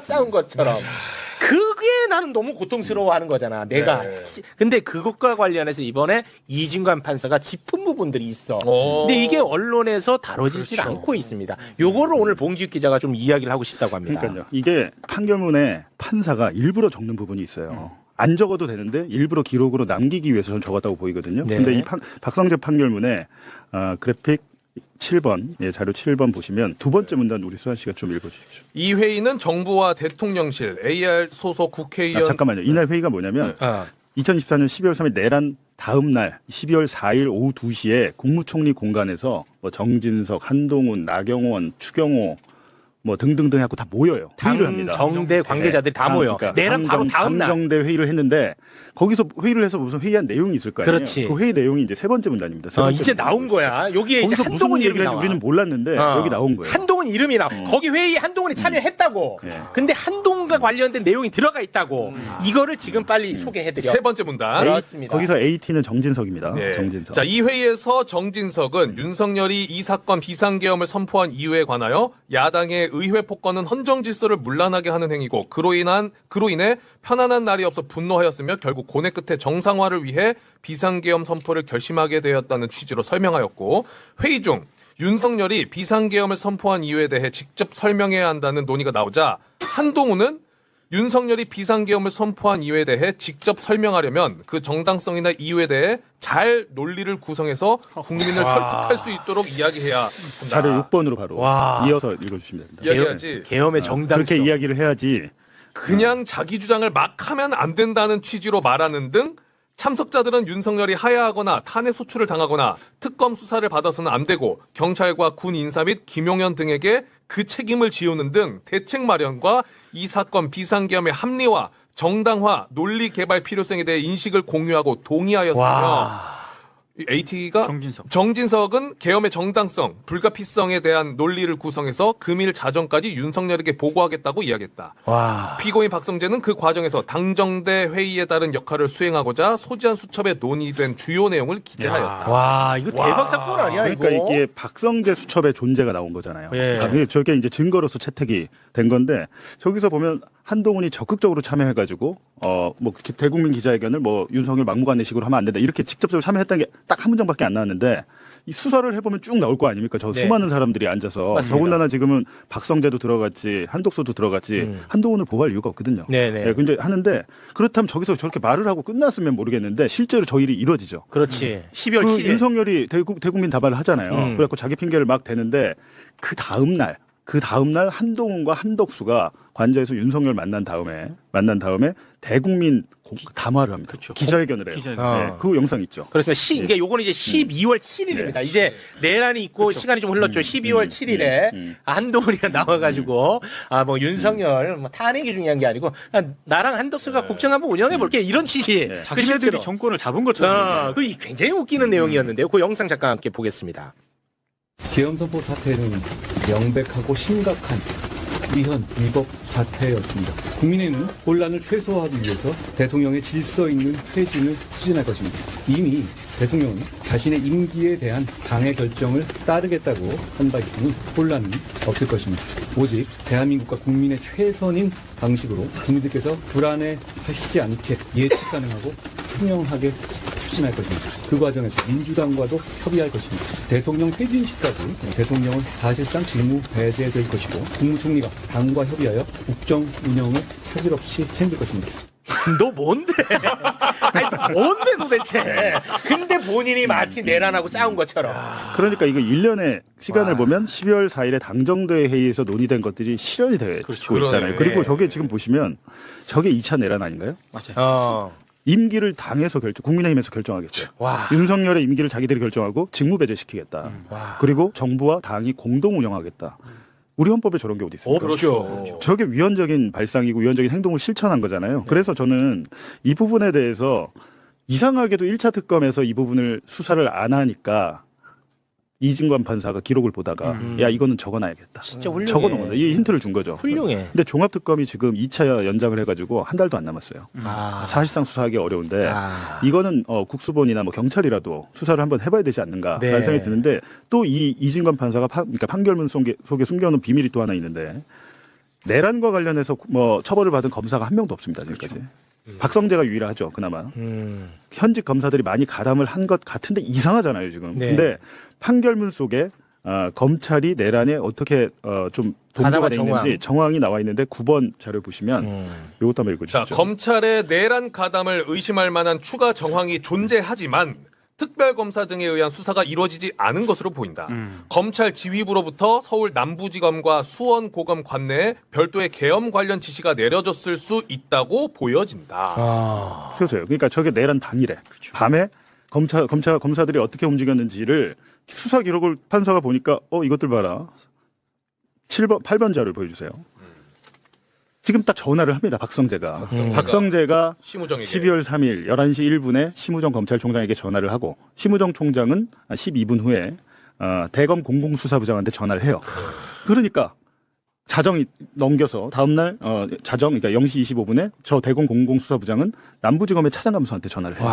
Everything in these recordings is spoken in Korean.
싸운 것처럼. 그게 나는 너무 고통스러워하는 거잖아. 내가. 근데 그것과 관련해서 이번에 이진관 판사가 짚은 부분들이 있어. 근데 이게 언론에서 다뤄지질 않고 있습니다. 요거를 오늘 봉지욱 기자가 좀 이야기를 하고 싶다고 합니다. 그러니까요. 이게 판결문에 판사가 일부러 적는 부분이 있어요. 안 적어도 되는데 일부러 기록으로 남기기 위해서 전 적었다고 보이거든요. 네. 근데 이 박성재 판결문에 그래픽 7번, 자료 7번 보시면 두 번째 문단 우리 수환 씨가 좀 읽어주십시오. 이 회의는 정부와 대통령실, AR 소속 국회의원. 잠깐만요. 이날 회의가 뭐냐면 2024년 12월 3일 내란 다음 날 12월 4일 오후 2시에 국무총리 공간에서 뭐 정진석, 한동훈, 나경원, 추경호 뭐 등등등 하고 다 모여요. 회의를 합니다. 정대 관계자들이 다 모여. 그러니까 내란 바로 다음 날. 당정대 회의를 했는데 거기서 회의를 해서 무슨 회의한 내용이 있을 거 아니에요. 그렇지. 그 회의 내용이 이제 세 번째 문단입니다. 세 번째 이제 문단. 나온 거야. 여기에 이제 거기서 한동훈 무슨 이름이 얘기를 나와. 우리는 몰랐는데 여기 나온 거예요. 한동훈 이름이 나와. 거기 회의에 한동훈이 참여했다고. 근데 한동훈과 관련된 내용이 들어가 있다고. 이거를 지금 빨리 소개해드려. 세 번째 문단. 그렇습니다. 거기서 AT는 정진석입니다. 네. 정진석. 자, 이 회의에서 정진석은 윤석열이 이 사건 비상계엄을 선포한 이유에 관하여 야당의 의회 폭거는 헌정 질서를 문란하게 하는 행위고 그로 인해 편안한 날이 없어 분노하였으며 결국 고뇌 끝에 정상화를 위해 비상계엄 선포를 결심하게 되었다는 취지로 설명하였고 회의 중 윤석열이 비상계엄을 선포한 이유에 대해 직접 설명해야 한다는 논의가 나오자 한동훈은 윤석열이 비상계엄을 선포한 이유에 대해 직접 설명하려면 그 정당성이나 이유에 대해 잘 논리를 구성해서 국민을 설득할 수 있도록 이야기해야 한다. 자료 6번으로 바로 와. 이어서 읽어주시면 됩니다. 이야기하지. 계엄의 정당성. 그렇게 이야기를 해야지. 그냥 자기 주장을 막 하면 안 된다는 취지로 말하는 등 참석자들은 윤석열이 하야하거나 탄핵 소추를 당하거나 특검 수사를 받아서는 안 되고 경찰과 군 인사 및 김용현 등에게 그 책임을 지우는 등 대책 마련과 이 사건 비상계엄의 합리화, 정당화, 논리 개발 필요성에 대해 인식을 공유하고 동의하였으며 AT가 정진석은 계엄의 정당성, 불가피성에 대한 논리를 구성해서 금일 자정까지 윤석열에게 보고하겠다고 이야기했다. 와. 피고인 박성재는 그 과정에서 당정대 회의에 따른 역할을 수행하고자 소지한 수첩에 논의된 주요 내용을 기재하였다. 와, 이거 대박 사건 아니야, 그러니까 이거? 이게 박성재 수첩의 존재가 나온 거잖아요. 예. 저게 이제 증거로서 채택이 된 건데 저기서 보면 한동훈이 적극적으로 참여해가지고 뭐 대국민 기자회견을 뭐 윤석열 막무가내식으로 하면 안 된다 이렇게 직접적으로 참여했다는 게 딱 한 문장밖에 안 나왔는데 이 수사를 해보면 쭉 나올 거 아닙니까? 저 네. 수많은 사람들이 앉아서 맞습니다. 더군다나 지금은 박성재도 들어갔지 한독수도 들어갔지 한동훈을 보호할 이유가 없거든요. 네네. 네, 근데 하는데 그렇다면 저기서 저렇게 말을 하고 끝났으면 모르겠는데 실제로 저 일이 이루어지죠. 그렇지. 12월 그 7일. 윤석열이 대국민 다발을 하잖아요. 그래갖고 자기 핑계를 막 대는데 그 다음 날 한동훈과 한덕수가 관저에서 윤석열 만난 다음에 대국민 담화를 합니다. 그렇죠. 기자회견을 해요. 네, 그 영상 있죠. 그렇습니다. 이게 요거는 이제 12월 7일입니다. 이제 내란이 있고 시간이 좀 흘렀죠. 12월 7일에 한동훈이가 나와가지고 뭐 윤석열 뭐 탄핵이 중요한 게 아니고 나랑 한덕수가 국정 한번 운영해 볼게 이런 취지. 자기네들이 정권을 잡은 것처럼. 그 굉장히 웃기는 내용이었는데요. 그 영상 잠깐 함께 보겠습니다. 계엄선포 사태는 명백하고 심각한 위헌 위법 사태였습니다. 국민의힘은 혼란을 최소화하기 위해서 대통령의 질서 있는 퇴진을 추진할 것입니다. 이미 대통령은 자신의 임기에 대한 당의 결정을 따르겠다고 한 바 이상은 혼란은 없을 것입니다. 오직 대한민국과 국민의 최선인 방식으로 국민들께서 불안해하시지 않게 예측 가능하고 투명하게 추진할 것입니다. 그 과정에서 민주당과도 협의할 것입니다. 대통령 퇴진 시까지 대통령은 사실상 직무 배제될 것이고 국무총리가 당과 협의하여 국정 운영을 차질 없이 챙길 것입니다. 너 뭔데? 아니, 뭔데 도대체? 근데 본인이 마치 내란하고 싸운 것처럼. 그러니까 이거 1년의 시간을 보면 12월 4일에 당정대 회의에서 논의된 것들이 실현이 되고 있잖아요. 그리고 저게 지금 보시면 저게 2차 내란 아닌가요? 맞아요. 임기를 당에서 국민의힘에서 결정하겠죠. 와. 윤석열의 임기를 자기들이 결정하고 직무 배제시키겠다. 그리고 정부와 당이 공동 운영하겠다. 우리 헌법에 저런 게 어디 있습니까? 그렇죠. 저게 위헌적인 발상이고 위헌적인 행동을 실천한 거잖아요. 그래서 저는 이 부분에 대해서 이상하게도 1차 특검에서 이 부분을 수사를 안 하니까 이진관 판사가 기록을 보다가 야 이거는 적어놔야겠다. 진짜 훌륭해. 적어놓은 이 힌트를 준 거죠. 훌륭해. 근데 종합특검이 지금 2차 연장을 해가지고 한 달도 안 남았어요. 사실상 수사하기 어려운데 이거는 국수본이나 뭐 경찰이라도 수사를 한번 해봐야 되지 않는가라는 생각이 드는데 또 이 이진관 판사가 그러니까 판결문 속에 숨겨놓은 비밀이 또 하나 있는데 내란과 관련해서 뭐 처벌을 받은 검사가 한 명도 없습니다. 지금까지. 박성재가 유일하죠. 그나마. 현직 검사들이 많이 가담을 한 것 같은데 이상하잖아요. 지금. 네. 근데 판결문 속에 검찰이 내란에 어떻게 좀 동조가 돼 있는지 정황이 나와 있는데 9번 자료 보시면 이것도 한번 읽어주시죠. 자, 검찰의 내란 가담을 의심할 만한 추가 정황이 존재하지만 특별검사 등에 의한 수사가 이루어지지 않은 것으로 보인다. 검찰 지휘부로부터 서울 남부지검과 수원고검 관내에 별도의 계엄 관련 지시가 내려졌을 수 있다고 보여진다. 그래서요. 그러니까 저게 내란 당일에 밤에 검사들이 어떻게 움직였는지를 수사 기록을 판사가 보니까 이것들 봐라. 7번, 8번 자료를 보여주세요. 지금 딱 전화를 합니다. 박성재가 심우정에게 12월 3일 11시 1분에 심우정 검찰총장에게 전화를 하고 심우정 총장은 12분 후에 대검 공공수사부장한테 전화를 해요. 그러니까 자정이 넘겨서 다음날 그러니까 0시 25분에 저 대검 공공수사부장은 남부지검의 차장감사한테 전화를 해요.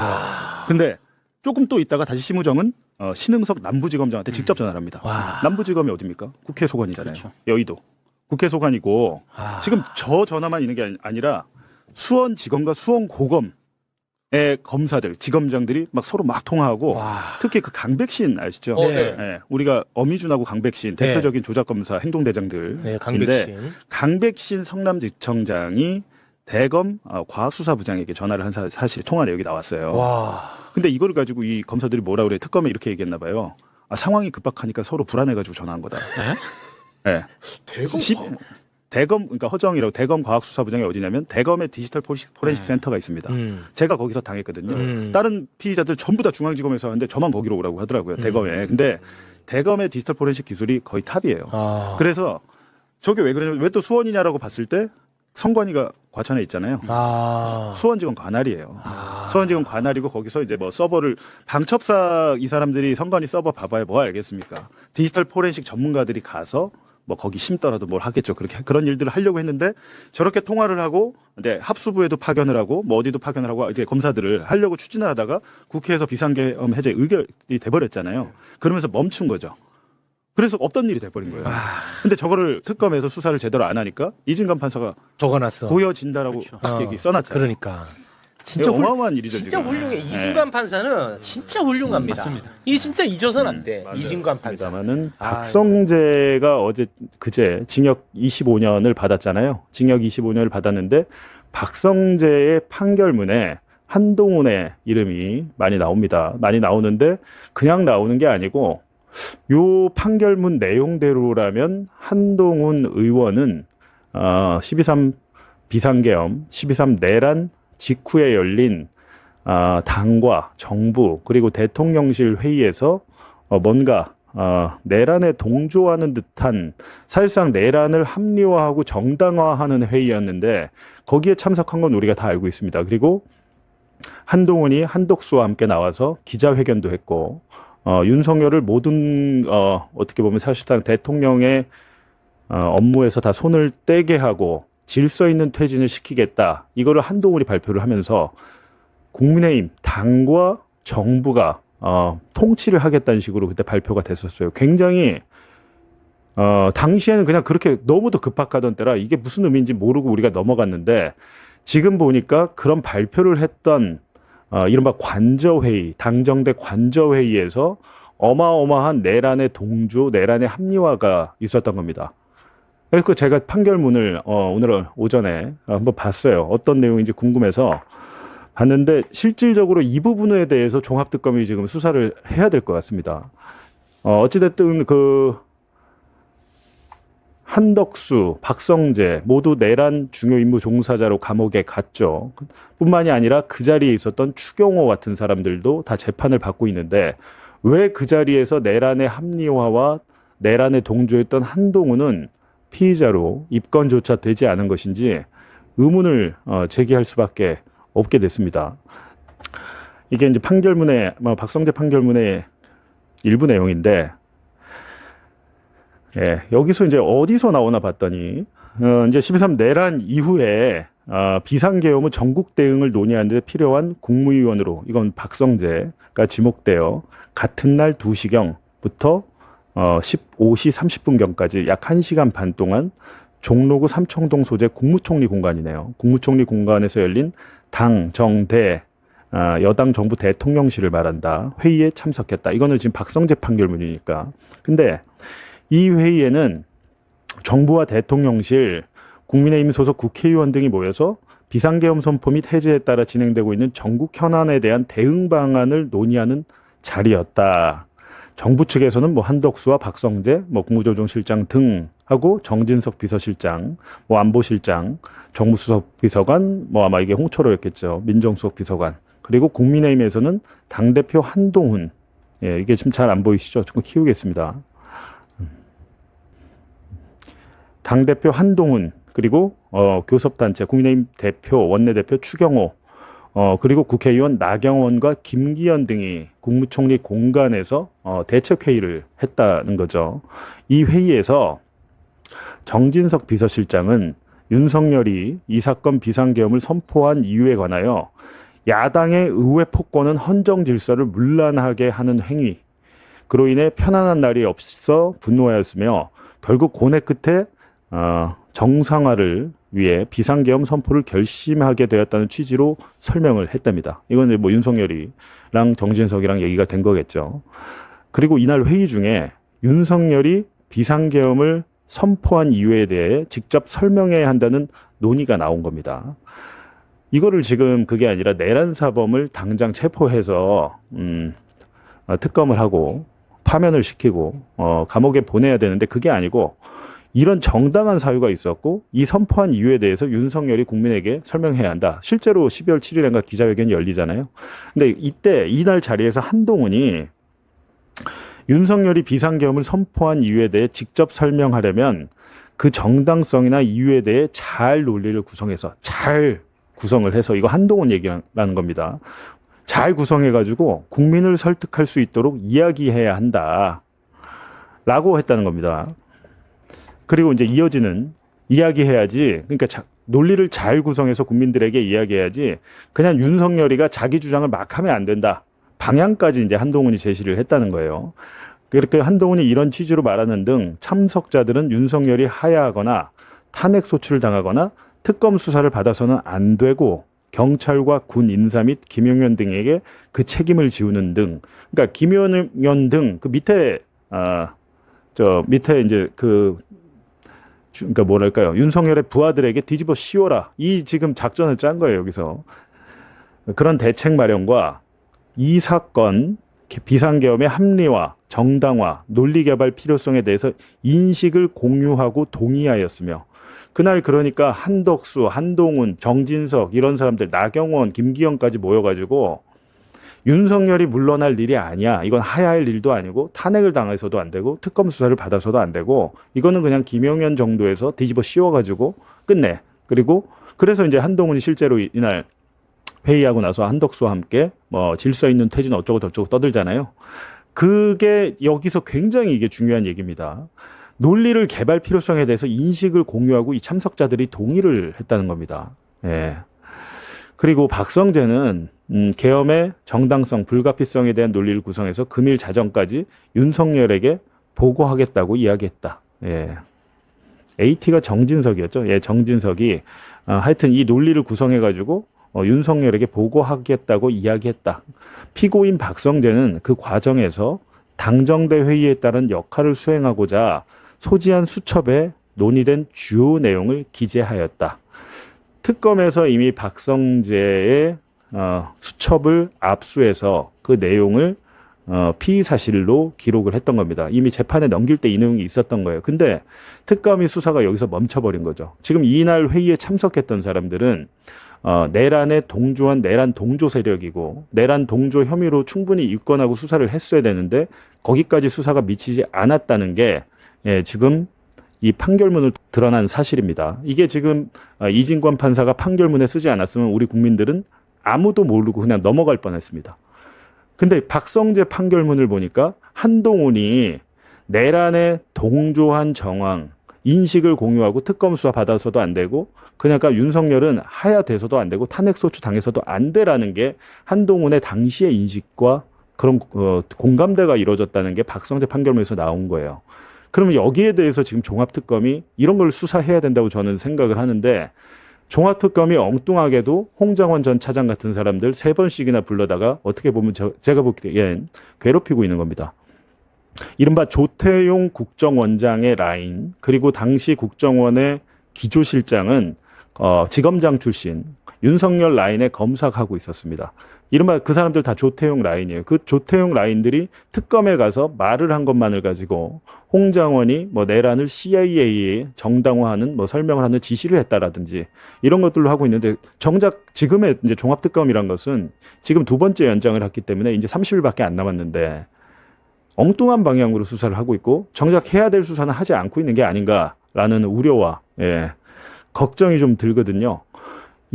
근데 조금 또 있다가 다시 심우정은 신흥석 남부지검장한테 직접 전화를 합니다. 남부지검이 어디입니까? 국회 소관이잖아요. 그렇죠. 여의도. 국회 소관이고 지금 저 전화만 있는 게 아니라 수원지검과 수원고검의 검사들, 지검장들이 막 서로 막 통화하고 특히 그 강백신 아시죠? 네. 네. 우리가 어미준하고 강백신 대표적인 조작검사 행동대장들. 네, 강백신 성남지청장이 대검 과수사부장에게 전화를 한 사실이 통화 내역이 나왔어요. 근데 이걸 가지고 이 검사들이 뭐라 그래? 특검에 이렇게 얘기했나 봐요. 상황이 급박하니까 서로 불안해가지고 전화한 거다. 네. 대검, 그러니까 허정이라고 대검 과학수사부장이 어디냐면 대검의 디지털 포렌식 센터가 있습니다. 제가 거기서 당했거든요. 다른 피의자들 전부 다 중앙지검에서 하는데 저만 거기로 오라고 하더라고요. 대검에. 근데 대검의 디지털 포렌식 기술이 거의 탑이에요. 그래서 저게 왜 그러냐면 왜 또 수원이냐라고 봤을 때 성관이가 과천에 있잖아요. 수원지검 관할이에요. 수원지검 관할이고 거기서 이제 뭐 서버를 방첩사 이 사람들이 성관이 서버 봐봐야 뭐 알겠습니까? 디지털 포렌식 전문가들이 가서 뭐 거기 심더라도 뭘 하겠죠. 그런 일들을 하려고 했는데 저렇게 통화를 하고 근데 합수부에도 파견을 하고 뭐 어디도 파견을 하고 이제 검사들을 하려고 추진을 하다가 국회에서 비상계엄 해제 의결이 돼버렸잖아요. 그러면서 멈춘 거죠. 그래서 없던 일이 돼버린 거예요. 근데 저거를 특검에서 수사를 제대로 안 하니까 이진관 판사가 적어놨어. 보여진다라고 딱 얘기 써놨잖아요. 그러니까. 진짜 어마어마한 일이죠. 진짜 지금. 훌륭해. 이진관 판사는 진짜 훌륭합니다. 맞습니다. 이 진짜 잊어서는 안 돼. 이진관 판사. 다만은 박성재가 그제 징역 25년을 받았잖아요. 징역 25년을 받았는데 박성재의 판결문에 한동훈의 이름이 많이 나옵니다. 많이 나오는데 그냥 나오는 게 아니고 요 판결문 내용대로라면 한동훈 의원은 12.3 비상계엄, 12.3 내란 직후에 열린 당과 정부 그리고 대통령실 회의에서 뭔가 내란에 동조하는 듯한 사실상 내란을 합리화하고 정당화하는 회의였는데 거기에 참석한 건 우리가 다 알고 있습니다. 그리고 한동훈이 한덕수와 함께 나와서 기자회견도 했고 윤석열을 모든 어떻게 보면 사실상 대통령의 업무에서 다 손을 떼게 하고 질서 있는 퇴진을 시키겠다. 이거를 한동훈이 발표를 하면서 국민의힘 당과 정부가 통치를 하겠다는 식으로 그때 발표가 됐었어요. 굉장히 당시에는 그냥 그렇게 너무도 급박하던 때라 이게 무슨 의미인지 모르고 우리가 넘어갔는데 지금 보니까 그런 발표를 했던 이른바 관저회의, 당정대 관저회의에서 어마어마한 내란의 동조, 내란의 합리화가 있었던 겁니다. 그래서 제가 판결문을 오늘 오전에 한번 봤어요. 어떤 내용인지 궁금해서 봤는데 실질적으로 이 부분에 대해서 종합특검이 지금 수사를 해야 될 것 같습니다. 어찌됐든 한덕수, 박성재 모두 내란 중요 임무 종사자로 감옥에 갔죠. 뿐만이 아니라 그 자리에 있었던 추경호 같은 사람들도 다 재판을 받고 있는데 왜 그 자리에서 내란의 합리화와 내란에 동조했던 한동훈은 피의자로 입건조차 되지 않은 것인지 의문을 제기할 수밖에 없게 됐습니다. 이게 이제 판결문에 박성재 판결문의 일부 내용인데 여기서 이제 어디서 나오나 봤더니 이제 12.3 내란 이후에 비상계엄의 전국 대응을 논의하는 데 필요한 국무위원으로 이건 박성재가 지목되어 같은 날 2시경부터 15시 30분경까지 약 1시간 반 동안 종로구 삼청동 소재 국무총리 공간이네요. 국무총리 공간에서 열린 당, 정, 대 여당 정부 대통령실을 말한다. 회의에 참석했다. 이거는 지금 박성재 판결문이니까. 근데 이 회의에는 정부와 대통령실, 국민의힘 소속 국회의원 등이 모여서 비상계엄 선포 및 해제에 따라 진행되고 있는 전국 현안에 대한 대응 방안을 논의하는 자리였다. 정부 측에서는 뭐 한덕수와 박성재, 뭐 국무조정실장 등하고 정진석 비서실장, 뭐 안보실장, 정무수석 비서관, 뭐 아마 이게 홍철호였겠죠. 민정수석 비서관. 그리고 국민의힘에서는 당대표 한동훈. 예, 이게 지금 잘 안 보이시죠? 조금 키우겠습니다. 당대표 한동훈, 그리고 교섭단체 국민의힘 대표, 원내대표 추경호, 그리고 국회의원 나경원과 김기현 등이 국무총리 공간에서 대책회의를 했다는 거죠. 이 회의에서 정진석 비서실장은 윤석열이 이 사건 비상계엄을 선포한 이유에 관하여 야당의 의회 폭거는 헌정 질서를 문란하게 하는 행위, 그로 인해 편안한 날이 없어 분노하였으며 결국 고뇌 끝에 정상화를 위해 비상계엄 선포를 결심하게 되었다는 취지로 설명을 했답니다. 이건 뭐 윤석열이랑 정진석이랑 얘기가 된 거겠죠. 그리고 이날 회의 중에 윤석열이 비상계엄을 선포한 이유에 대해 직접 설명해야 한다는 논의가 나온 겁니다. 이거를 지금 그게 아니라 내란 사범을 당장 체포해서 특검을 하고 파면을 시키고 감옥에 보내야 되는데 그게 아니고 이런 정당한 사유가 있었고 이 선포한 이유에 대해서 윤석열이 국민에게 설명해야 한다. 실제로 12월 7일인가 기자회견이 열리잖아요. 근데 이날 자리에서 한동훈이 윤석열이 비상계엄을 선포한 이유에 대해 직접 설명하려면 그 정당성이나 이유에 대해 잘 논리를 구성해서 잘 구성을 해서 이거 한동훈 얘기라는 겁니다. 잘 구성해가지고 국민을 설득할 수 있도록 이야기해야 한다. 라고 했다는 겁니다. 그리고 이제 이어지는 이야기해야지. 그러니까 논리를 잘 구성해서 국민들에게 이야기해야지. 그냥 윤석열이가 자기 주장을 막 하면 안 된다. 방향까지 이제 한동훈이 제시를 했다는 거예요. 그렇게 한동훈이 이런 취지로 말하는 등 참석자들은 윤석열이 하야하거나 탄핵 소추를 당하거나 특검 수사를 받아서는 안 되고 경찰과 군 인사 및 김용현 등에게 그 책임을 지우는 등, 그러니까 김용현 등 그 밑에 밑에 이제 그러니까 뭐랄까요, 윤석열의 부하들에게 뒤집어 씌워라, 이 지금 작전을 짠 거예요. 여기서 그런 대책 마련과 이 사건 비상계엄의 합리화, 정당화, 논리 개발 필요성에 대해서 인식을 공유하고 동의하였으며, 그날 그러니까 한덕수, 한동훈, 정진석 이런 사람들, 나경원, 김기현까지 모여가지고 윤석열이 물러날 일이 아니야. 이건 하야할 일도 아니고 탄핵을 당해서도 안 되고 특검 수사를 받아서도 안 되고 이거는 그냥 김용현 정도에서 뒤집어 씌워가지고 끝내. 그리고 그래서 이제 한동훈이 실제로 이날 회의하고 나서 한덕수와 함께 뭐 질서 있는 퇴진 어쩌고 저쩌고 떠들잖아요. 그게 여기서 굉장히 이게 중요한 얘기입니다. 논리를 개발 필요성에 대해서 인식을 공유하고 이 참석자들이 동의를 했다는 겁니다. 예. 그리고 박성재는 계엄의 정당성, 불가피성에 대한 논리를 구성해서 금일 자정까지 윤석열에게 보고하겠다고 이야기했다. 예. AT가 정진석이었죠. 예, 정진석이 하여튼 이 논리를 구성해가지고 윤석열에게 보고하겠다고 이야기했다. 피고인 박성재는 그 과정에서 당정대 회의에 따른 역할을 수행하고자 소지한 수첩에 논의된 주요 내용을 기재하였다. 특검에서 이미 박성재의 수첩을 압수해서 그 내용을 피의 사실로 기록을 했던 겁니다. 이미 재판에 넘길 때 이 내용이 있었던 거예요. 근데 특검이 수사가 여기서 멈춰버린 거죠. 지금 이날 회의에 참석했던 사람들은 내란에 동조한 내란 동조 세력이고 내란 동조 혐의로 충분히 입건하고 수사를 했어야 되는데 거기까지 수사가 미치지 않았다는 게 지금 이 판결문을 드러난 사실입니다. 이게 지금 이진관 판사가 판결문에 쓰지 않았으면 우리 국민들은 아무도 모르고 그냥 넘어갈 뻔했습니다. 근데 박성재 판결문을 보니까 한동훈이 내란에 동조한 정황, 인식을 공유하고 특검 수사 받아서도 안 되고 그러니까 윤석열은 하야돼서도 안 되고 탄핵소추 당해서도 안 되라는 게 한동훈의 당시의 인식과 그런 공감대가 이루어졌다는 게 박성재 판결문에서 나온 거예요. 그러면 여기에 대해서 지금 종합특검이 이런 걸 수사해야 된다고 저는 생각을 하는데 종합특검이 엉뚱하게도 홍장원 전 차장 같은 사람들 3번씩이나 불러다가 어떻게 보면 제가 보기엔 괴롭히고 있는 겁니다. 이른바 조태용 국정원장의 라인 그리고 당시 국정원의 기조실장은 지검장 출신 윤석열 라인에 검사하고 있었습니다. 이른바 그 사람들 다 조태용 라인이에요. 그 조태용 라인들이 특검에 가서 말을 한 것만을 가지고 홍장원이 뭐 내란을 CIA에 정당화하는 뭐 설명을 하는 지시를 했다라든지 이런 것들로 하고 있는데 정작 지금의 이제 종합특검이란 것은 지금 2번째 연장을 했기 때문에 이제 30일밖에 안 남았는데 엉뚱한 방향으로 수사를 하고 있고 정작 해야 될 수사는 하지 않고 있는 게 아닌가라는 우려와 걱정이 좀 들거든요.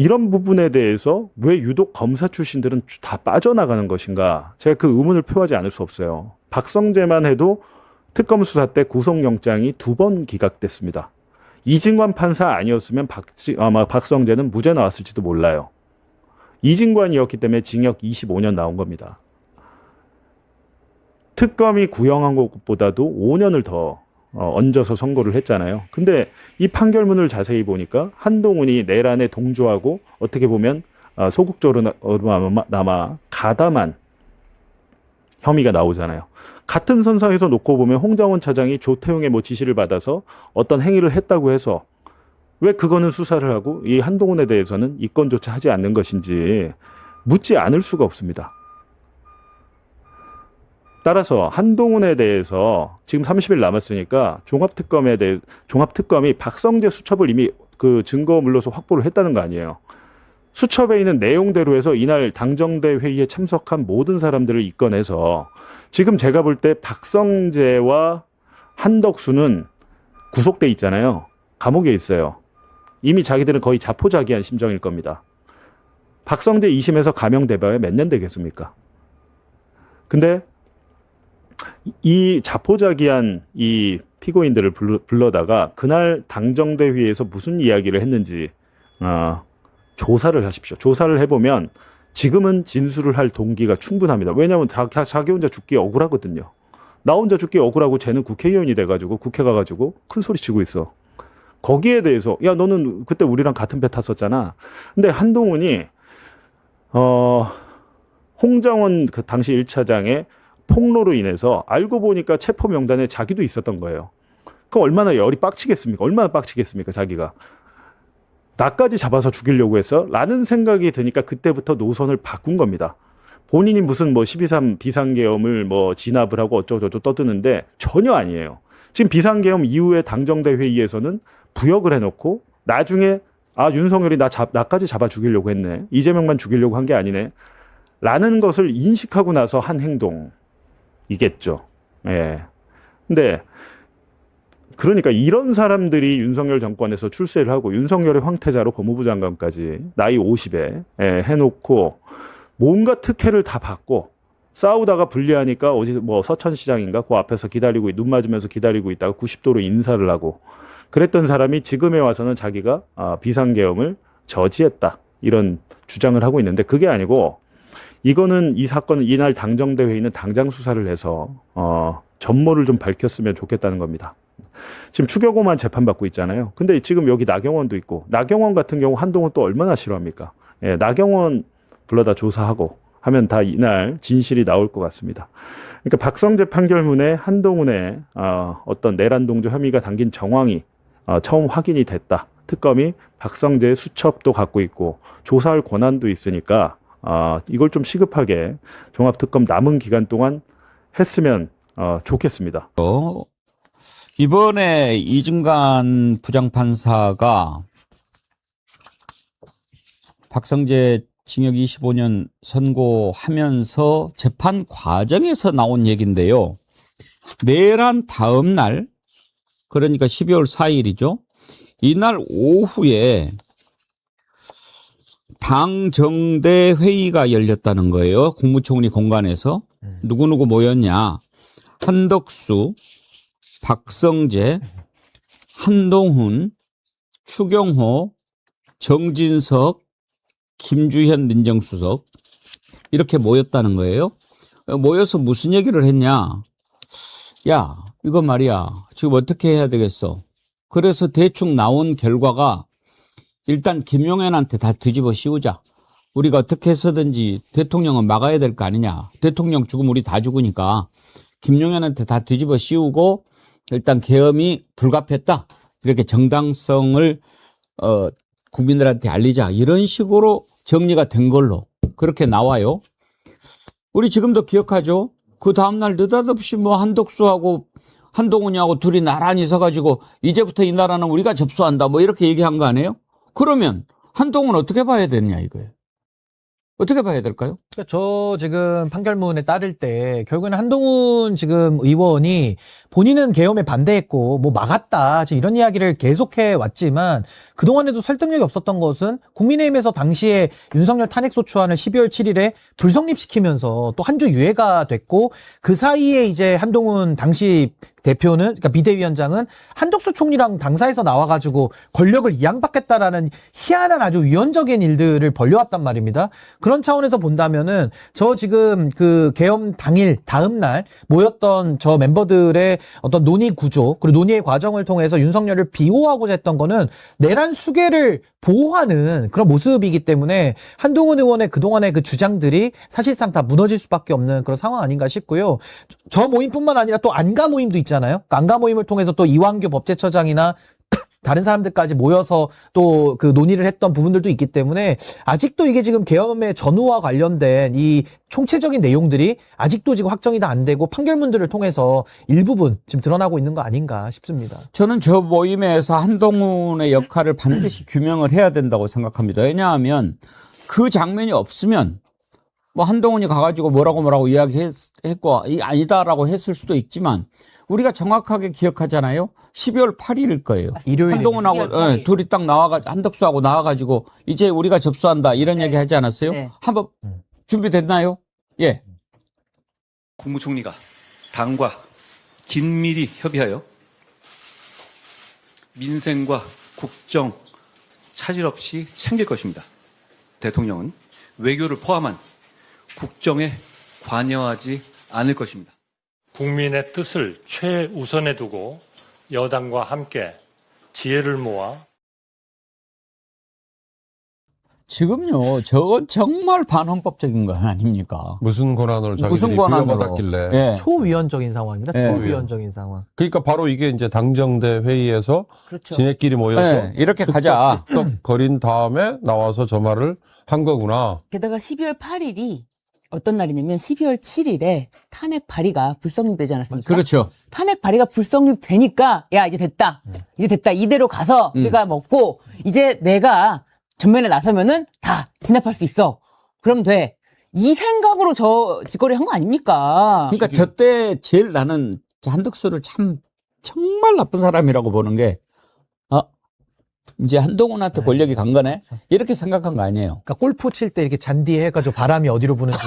이런 부분에 대해서 왜 유독 검사 출신들은 다 빠져나가는 것인가? 제가 그 의문을 표하지 않을 수 없어요. 박성재만 해도 특검 수사 때 구속영장이 2번 기각됐습니다. 이진관 판사 아니었으면 아마 박성재는 무죄 나왔을지도 몰라요. 이진관이었기 때문에 징역 25년 나온 겁니다. 특검이 구형한 것보다도 5년을 더 얹어서 선고를 했잖아요. 근데 이 판결문을 자세히 보니까 한동훈이 내란에 동조하고 어떻게 보면 소극적으로 남아 가담한 혐의가 나오잖아요. 같은 선상에서 놓고 보면 홍장원 차장이 조태용의 뭐 지시를 받아서 어떤 행위를 했다고 해서 왜 그거는 수사를 하고 이 한동훈에 대해서는 입건조차 하지 않는 것인지 묻지 않을 수가 없습니다. 따라서 한동훈에 대해서 지금 30일 남았으니까 종합특검이 박성재 수첩을 이미 그 증거물로서 확보를 했다는 거 아니에요. 수첩에 있는 내용대로 해서 이날 당정대 회의에 참석한 모든 사람들을 입건해서 지금 제가 볼 때 박성재와 한덕수는 구속돼 있잖아요. 감옥에 있어요. 이미 자기들은 거의 자포자기한 심정일 겁니다. 박성재 2심에서 감형돼봐야 몇 년 되겠습니까? 근데 이 자포자기한 이 피고인들을 불러다가 그날 당정대 회의에서 무슨 이야기를 했는지 조사를 하십시오. 조사를 해보면 지금은 진술을 할 동기가 충분합니다. 왜냐하면 자기 혼자 죽기 억울하거든요. 나 혼자 죽기 억울하고 쟤는 국회의원이 돼가지고 국회 가가지고 큰 소리 치고 있어. 거기에 대해서 야 너는 그때 우리랑 같은 배 탔었잖아. 근데 한동훈이 홍장원 그 당시 1차장의 폭로로 인해서 알고 보니까 체포 명단에 자기도 있었던 거예요. 그럼 얼마나 열이 빡치겠습니까? 얼마나 빡치겠습니까? 자기가. 나까지 잡아서 죽이려고 했어? 라는 생각이 드니까 그때부터 노선을 바꾼 겁니다. 본인이 무슨 뭐 12.3 비상계엄을 뭐 진압을 하고 어쩌고저쩌고 떠드는데 전혀 아니에요. 지금 비상계엄 이후에 당정대 회의에서는 부역을 해놓고 나중에 윤석열이 나까지 잡아 죽이려고 했네. 이재명만 죽이려고 한 게 아니네. 라는 것을 인식하고 나서 한 행동이겠죠. 예. 근데 그러니까 이런 사람들이 윤석열 정권에서 출세를 하고 윤석열의 황태자로 법무부 장관까지 나이 50에 해놓고 뭔가 특혜를 다 받고 싸우다가 불리하니까 어디 뭐 서천시장인가 그 앞에서 기다리고 눈 맞으면서 기다리고 있다가 90도로 인사를 하고 그랬던 사람이 지금에 와서는 자기가 비상계엄을 저지했다 이런 주장을 하고 있는데 그게 아니고 이거는 이 사건은 이날 당정대 회의는 당장 수사를 해서 전모를 좀 밝혔으면 좋겠다는 겁니다. 지금 추경호만 재판받고 있잖아요. 근데 지금 여기 나경원도 있고 나경원 같은 경우 한동훈 또 얼마나 싫어합니까? 예, 나경원 불러다 조사하고 하면 다 이날 진실이 나올 것 같습니다. 그러니까 박성재 판결문에 한동훈의 어떤 내란 동조 혐의가 담긴 정황이 처음 확인이 됐다. 특검이 박성재의 수첩도 갖고 있고 조사할 권한도 있으니까 이걸 좀 시급하게 종합특검 남은 기간 동안 했으면 좋겠습니다. 이번에 이중관 부장판사가 박성재 징역 25년 선고하면서 재판 과정에서 나온 얘기인데요. 내란 다음 날, 그러니까 12월 4일이죠. 이날 오후에 당정대 회의가 열렸다는 거예요. 국무총리 공간에서. 누구누구 모였냐. 한덕수, 박성재, 한동훈, 추경호, 정진석, 김주현 민정수석 이렇게 모였다는 거예요. 모여서 무슨 얘기를 했냐. 야, 이거 말이야. 지금 어떻게 해야 되겠어? 그래서 대충 나온 결과가 일단 김용현한테 다 뒤집어 씌우자. 우리가 어떻게 해서든지 대통령은 막아야 될 거 아니냐. 대통령 죽으면 우리 다 죽으니까 김용현한테 다 뒤집어 씌우고 일단 계엄이 불가피했다. 이렇게 정당성을 국민들한테 알리자. 이런 식으로 정리가 된 걸로 그렇게 나와요. 우리 지금도 기억하죠? 그 다음날 느닷없이 뭐 한덕수하고 한동훈이하고 둘이 나란히 서가지고 이제부터 이 나라는 우리가 접수한다 뭐 이렇게 얘기한 거 아니에요? 그러면 한동훈 어떻게 봐야 되느냐 이거예요. 어떻게 봐야 될까요? 그러니까 저 지금 판결문에 따를 때 결국에는 한동훈 지금 의원이 본인은 계엄에 반대했고 뭐 막았다 지금 이런 이야기를 계속해 왔지만 그동안에도 설득력이 없었던 것은 국민의힘에서 당시에 윤석열 탄핵소추안을 12월 7일에 불성립시키면서 또 한 주 유예가 됐고 그 사이에 이제 한동훈 당시 대표는 그러니까 비대위원장은 한덕수 총리랑 당사에서 나와가지고 권력을 이양받겠다라는 희한한 아주 위헌적인 일들을 벌려왔단 말입니다. 그런 차원에서 본다면은 저 지금 그 계엄 당일 다음 날 모였던 저 멤버들의 어떤 논의 구조 그리고 논의의 과정을 통해서 윤석열을 비호하고자 했던 거는 내란 수계를 보호하는 그런 모습이기 때문에 한동훈 의원의 그동안의 그 주장들이 사실상 다 무너질 수밖에 없는 그런 상황 아닌가 싶고요. 저 모임뿐만 아니라 또 안가 모임도 있잖아요. 그러니까 안가 모임을 통해서 또 이완규 법제처장이나 다른 사람들까지 모여서 또 그 논의를 했던 부분들도 있기 때문에 아직도 이게 지금 계엄의 전후와 관련된 이 총체적인 내용들이 아직도 지금 확정이 다 안 되고 판결문들을 통해서 일부분 지금 드러나고 있는 거 아닌가 싶습니다. 저는 저 모임에서 한동훈의 역할을 반드시 규명을 해야 된다고 생각합니다. 왜냐하면 그 장면이 없으면 뭐 한동훈이 가가지고 뭐라고 이야기했고 아니다라고 했을 수도 있지만 우리가 정확하게 기억하잖아요. 12월 8일일 거예요. 일요일에 한동훈하고 둘이 딱 나와가지고 한덕수하고 나와가지고 이제 우리가 접수한다 이런 얘기 하지 않았어요? 네. 한번 준비됐나요? 예. 국무총리가 당과 긴밀히 협의하여 민생과 국정 차질 없이 챙길 것입니다. 대통령은 외교를 포함한 국정에 관여하지 않을 것입니다. 국민의 뜻을 최우선에 두고 여당과 함께 지혜를 모아 지금요, 저건 정말 반헌법적인 거 아닙니까? 무슨 권한으로 자기들이 무슨 권한으로 부여받았길래. 예. 초위헌적인 상황입니다. 네. 초위헌적인 상황. 그러니까 바로 이게 이제 당정대 회의에서 그렇죠. 지네끼리 모여서 네, 이렇게 가자. 뚝뚝 거린 다음에 나와서 저 말을 한 거구나. 게다가 12월 8일이 어떤 날이냐면 12월 7일에 탄핵 발의가 불성립되지 않았습니까? 그렇죠. 탄핵 발의가 불성립되니까 야 이제 됐다. 이제 됐다. 이대로 가서 우리가 먹고 이제 내가 전면에 나서면은 다 진압할 수 있어. 그럼 돼. 이 생각으로 저 짓거리 한 거 아닙니까? 그러니까 저 때 제일 나는 한덕수를 참 정말 나쁜 사람이라고 보는 게 이제 한동훈한테 권력이 간 거네? 이렇게 생각한 거 아니에요. 그러니까 골프 칠 때 이렇게 잔디에 해가지고 바람이 어디로 부는지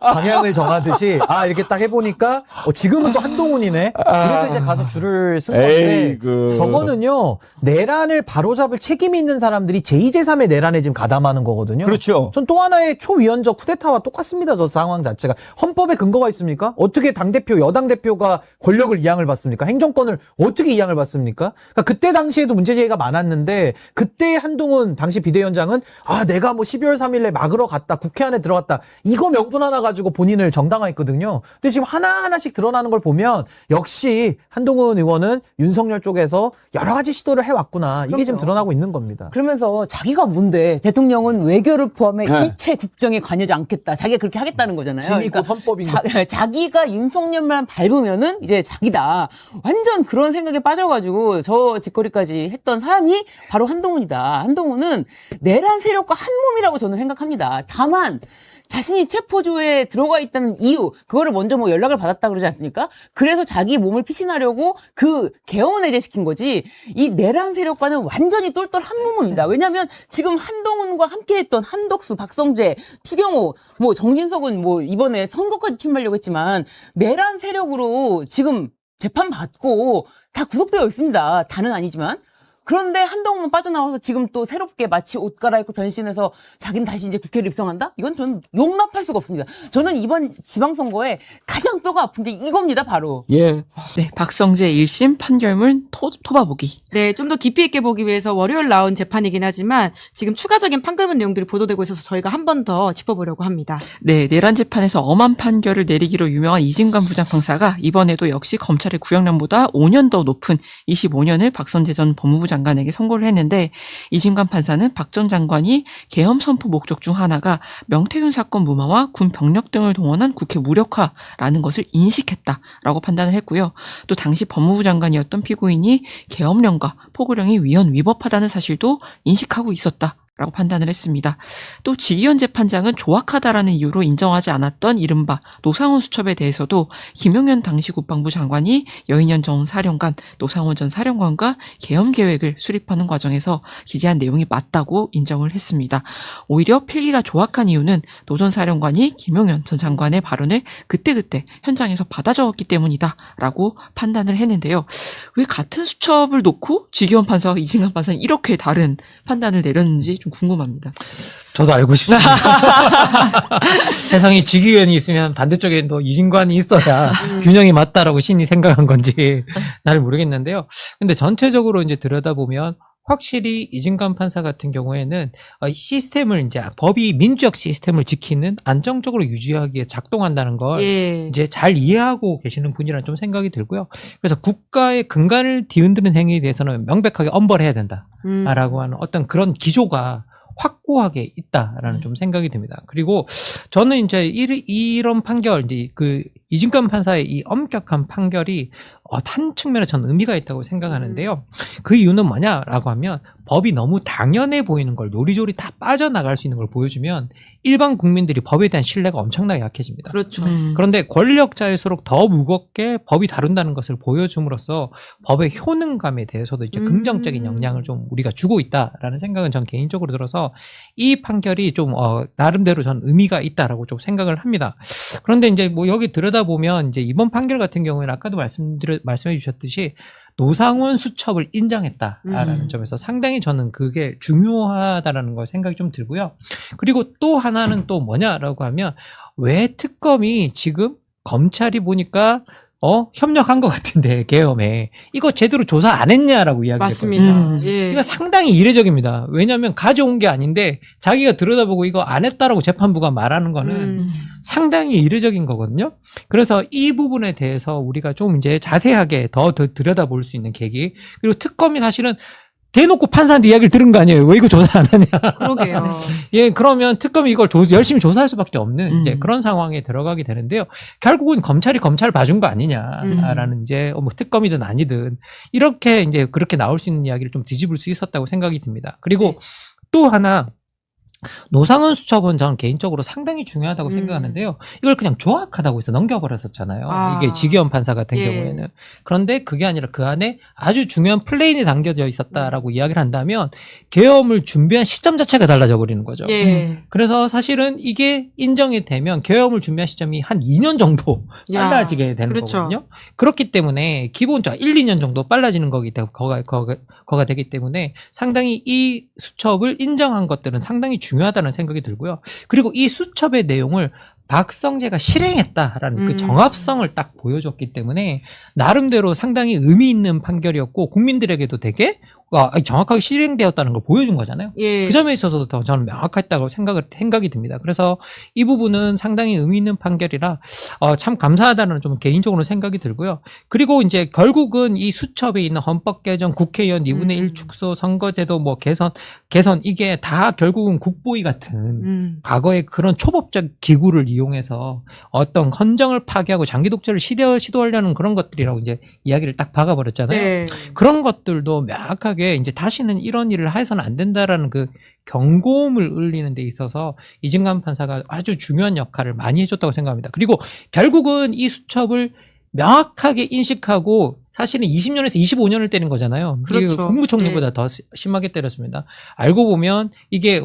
방향을 정하듯이 이렇게 딱 해보니까 지금은 또 한동훈이네. 그래서 이제 가서 줄을 쓴 건데 저거는요 내란을 바로잡을 책임이 있는 사람들이 제2, 제3의 내란에 지금 가담하는 거거든요. 그렇죠. 전 또 하나의 초위헌적 쿠데타와 똑같습니다. 저 상황 자체가. 헌법에 근거가 있습니까? 어떻게 당대표, 여당 대표가 권력을 이양을 받습니까? 행정권을 어떻게 이양을 받습니까? 그러니까 그때 당시에도 문제제기가 많았는데 그때 한동훈 당시 비대위원장은 내가 뭐 12월 3일에 막으러 갔다 국회 안에 들어갔다 이거 명분 하나 가지고 본인을 정당화했거든요. 근데 지금 하나하나씩 드러나는 걸 보면 역시 한동훈 의원은 윤석열 쪽에서 여러 가지 시도를 해왔구나. 이게 지금 드러나고 있는 겁니다. 그러면서 자기가 뭔데 대통령은 외교를 포함해 일체 국정에 관여하지 않겠다. 자기가 그렇게 하겠다는 거잖아요. 진이 곧 헌법인 자기가 윤석열만 밟으면은 이제 자기다. 완전 그런 생각에 빠져가지고 저 짓거리까지 했던 사람이 바로 한동훈이다. 한동훈은 내란 세력과 한 몸이라고 저는 생각합니다. 다만 자신이 체포조에 들어가 있다는 이유, 그거를 먼저 뭐 연락을 받았다 그러지 않습니까? 그래서 자기 몸을 피신하려고 그 계엄을 해제시킨 거지, 이 내란 세력과는 완전히 똘똘 한 몸입니다. 왜냐면 지금 한동훈과 함께 했던 한덕수, 박성재, 추경호, 뭐 정진석은 뭐 이번에 선거까지 출마하려고 했지만 내란 세력으로 지금 재판받고 다 구속되어 있습니다. 다는 아니지만. 그런데 한동훈은 빠져나와서 지금 또 새롭게 마치 옷 갈아입고 변신해서 자기는 다시 이제 국회를 입성한다? 이건 저는 용납할 수가 없습니다. 저는 이번 지방선거에 가장 뼈가 아픈 게 이겁니다, 바로. 예. 네, 박성재 1심 판결문 토바보기. 네, 좀 더 깊이 있게 보기 위해서 월요일 나온 재판이긴 하지만 지금 추가적인 판결문 내용들이 보도되고 있어서 저희가 한 번 더 짚어보려고 합니다. 네, 내란 재판에서 엄한 판결을 내리기로 유명한 이진관 부장판사가 이번에도 역시 검찰의 구형량보다 5년 더 높은 25년을 박선재 전 법무부 장관에게 선고를 했는데 이진관 판사는 박 전 장관이 계엄 선포 목적 중 하나가 명태균 사건 무마와 군 병력 등을 동원한 국회 무력화라는 것을 인식했다라고 판단을 했고요. 또 당시 법무부 장관이었던 피고인이 계엄령과 포고령이 위헌 위법하다는 사실도 인식하고 있었다. 라고 판단을 했습니다. 또 지기현 재판장은 조악하다라는 이유로 인정하지 않았던 이른바 노상원 수첩에 대해서도 김용현 당시 국방부 장관이 여인현 전 사령관, 노상원 전 사령관과 계엄 계획을 수립하는 과정에서 기재한 내용이 맞다고 인정을 했습니다. 오히려 필기가 조악한 이유는 노 전 사령관이 김용현 전 장관의 발언을 그때그때 현장에서 받아 적었기 때문이다 라고 판단을 했는데요. 왜 같은 수첩을 놓고 지기현 판사와 이진관 판사는 이렇게 다른 판단을 내렸는지 좀 궁금합니다. 저도 알고 싶습니다. 세상에 지기현이 있으면 반대쪽에 또 이진관이 있어야 균형이 맞다라고 신이 생각한 건지 잘 모르겠는데요. 근데 전체적으로 이제 들여다보면 확실히 이진관 판사 같은 경우에는 시스템을 이제 법이 민주적 시스템을 지키는 안정적으로 유지하기에 작동한다는 걸 이제 잘 이해하고 계시는 분이라는 좀 생각이 들고요. 그래서 국가의 근간을 뒤흔드는 행위에 대해서는 명백하게 엄벌해야 된다라고 하는 어떤 그런 기조가 확고하게 있다라는 좀 생각이 듭니다. 그리고 저는 이제 이런 판결, 이제 그 이진관 판사의 이 엄격한 판결이 한 측면에 저는 의미가 있다고 생각하는데요. 그 이유는 뭐냐라고 하면 법이 너무 당연해 보이는 걸 요리조리 다 빠져나갈 수 있는 걸 보여주면 일반 국민들이 법에 대한 신뢰가 엄청나게 약해집니다. 그렇죠. 그런데 권력자일수록 더 무겁게 법이 다룬다는 것을 보여줌으로써 법의 효능감에 대해서도 이제 긍정적인 영향을 좀 우리가 주고 있다라는 생각은 전 개인적으로 들어서 이 판결이 좀 나름대로 전 의미가 있다라고 좀 생각을 합니다. 그런데 이제 뭐 여기 들여다보면 이제 이번 판결 같은 경우에는 아까도 말씀해 주셨듯이 노상원 수첩을 인정했다라는 점에서 상당히 저는 그게 중요하다라는 걸 생각이 좀 들고요. 그리고 또 하나는 또 뭐냐라고 하면 왜 특검이 지금 검찰이 보니까 협력한 것 같은데 계엄에 이거 제대로 조사 안 했냐라고 이야기를 했거든요. 이거 상당히 이례적입니다. 왜냐하면 가져온 게 아닌데 자기가 들여다보고 이거 안 했다라고 재판부가 말하는 거는 상당히 이례적인 거거든요. 그래서 이 부분에 대해서 우리가 좀 이제 자세하게 더 들여다볼 수 있는 계기, 그리고 특검이 사실은 대놓고 판사한테 이야기를 들은 거 아니에요. 왜 이거 조사 안 하냐. 그러게요. 예, 그러면 특검이 이걸 열심히 조사할 수밖에 없는 이제 그런 상황에 들어가게 되는데요. 결국은 검찰이 검찰을 봐준 거 아니냐라는 이제 뭐 특검이든 아니든 이렇게 이제 그렇게 나올 수 있는 이야기를 좀 뒤집을 수 있었다고 생각이 듭니다. 그리고 또 하나, 노상원 수첩은 저는 개인적으로 상당히 중요하다고 생각하는데요. 이걸 그냥 조악하다고 해서 넘겨버렸었잖아요. 이게 지기현 판사 같은 경우에는. 그런데 그게 아니라 그 안에 아주 중요한 플레인이 담겨져 있었다라고 이야기를 한다면 계엄을 준비한 시점 자체가 달라져 버리는 거죠. 그래서 사실은 이게 인정이 되면 계엄을 준비한 시점이 한 2년 정도 빨라지게 되는 거거든요. 그렇기 때문에 기본적으로 1, 2년 정도 빨라지는 거가 되기 때문에 상당히 이 수첩을 인정한 것들은 상당히 중요하다는 생각이 들고요. 그리고 이 수첩의 내용을 박성재가 실행했다라는 그 정합성을 딱 보여줬기 때문에 나름대로 상당히 의미 있는 판결이었고 국민들에게도 되게 정확하게 실행되었다는 걸 보여준 거잖아요. 그 점에 있어서도 더 저는 명확했다고 생각이 듭니다. 그래서 이 부분은 상당히 의미 있는 판결이라 참 감사하다는 좀 개인적으로 생각이 들고요. 그리고 이제 결국은 이 수첩에 있는 헌법 개정, 국회의원 2분의 1 축소, 선거제도 뭐 개선 이게 다 결국은 국보위 같은 과거의 그런 초법적 기구를 이용해서 어떤 헌정을 파괴하고 장기 독재를 시도하려는 그런 것들이라고 이제 이야기를 딱 박아버렸잖아요. 그런 것들도 명확하게 이제 다시는 이런 일을 해서는 안 된다라는 그 경고음을 울리는 데 있어서 이진관 판사가 아주 중요한 역할을 많이 해줬다고 생각합니다. 그리고 결국은 이 수첩을 명확하게 인식하고 사실은 20년에서 25년을 때린 거잖아요. 그렇죠. 국무총리보다 더 심하게 때렸습니다. 알고 보면 이게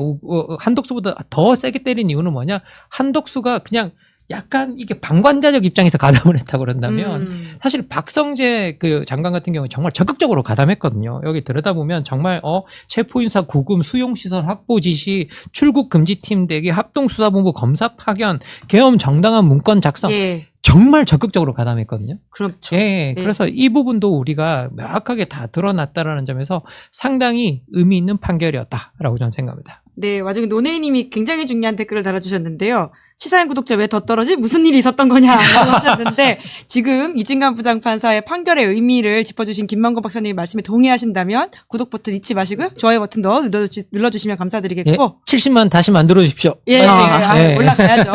한덕수보다 더 세게 때린 이유는 뭐냐? 한덕수가 그냥 약간 이게 방관자적 입장에서 가담을 했다고 그런다면 사실 박성재 그 장관 같은 경우는 정말 적극적으로 가담했거든요. 여기 들여다보면 정말 체포인사 구금, 수용시설 확보 지시, 출국 금지팀 대기, 합동수사본부 검사 파견, 계엄 정당한 문건 작성. 예. 정말 적극적으로 가담했거든요. 그렇죠. 예, 그래서 이 부분도 우리가 명확하게 다 드러났다라는 점에서 상당히 의미 있는 판결이었다라고 저는 생각합니다. 네, 와중에 노네이님이 굉장히 중요한 댓글을 달아주셨는데요. 시사인 구독자 왜 더 떨어지? 무슨 일이 있었던 거냐라고 하셨는데 지금 이진관 부장판사의 판결의 의미를 짚어주신 김만건 박사님의 말씀에 동의하신다면 구독 버튼 잊지 마시고요. 좋아요 버튼도 눌러주시면 감사드리겠고. 예, 70만 다시 만들어 주십시오. 예, 올라가야죠.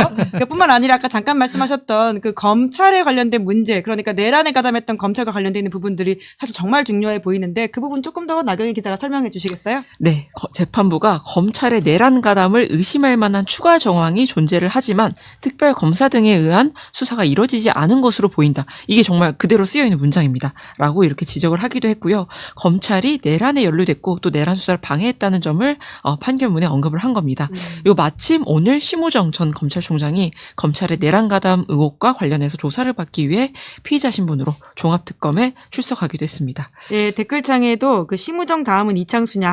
뿐만 아니라 아까 잠깐 말씀하셨던 그 검찰에 관련된 문제, 그러니까 내란에 가담했던 검찰과 관련돼 있는 부분들이 사실 정말 중요해 보이는데 그 부분 조금 더 나경희 기자가 설명해 주시겠어요? 네, 재판부가 검찰의 내란 가담을 의심할 만한 추가 정황이 존재를 하지만 특별 검사 등에 의한 수사가 이뤄지지 않은 것으로 보인다. 이게 정말 그대로 쓰여 있는 문장입니다. 라고 이렇게 지적을 하기도 했고요. 검찰이 내란에 연루됐고 또 내란 수사를 방해했다는 점을 판결문에 언급을 한 겁니다. 요 마침 오늘 심우정 전 검찰총장이 검찰의 내란 가담 의혹과 관련해서 조사를 받기 위해 피의자 신분으로 종합특검에 출석하기도 했습니다. 예, 댓글창에도 그 심우정 다음은 이창수냐.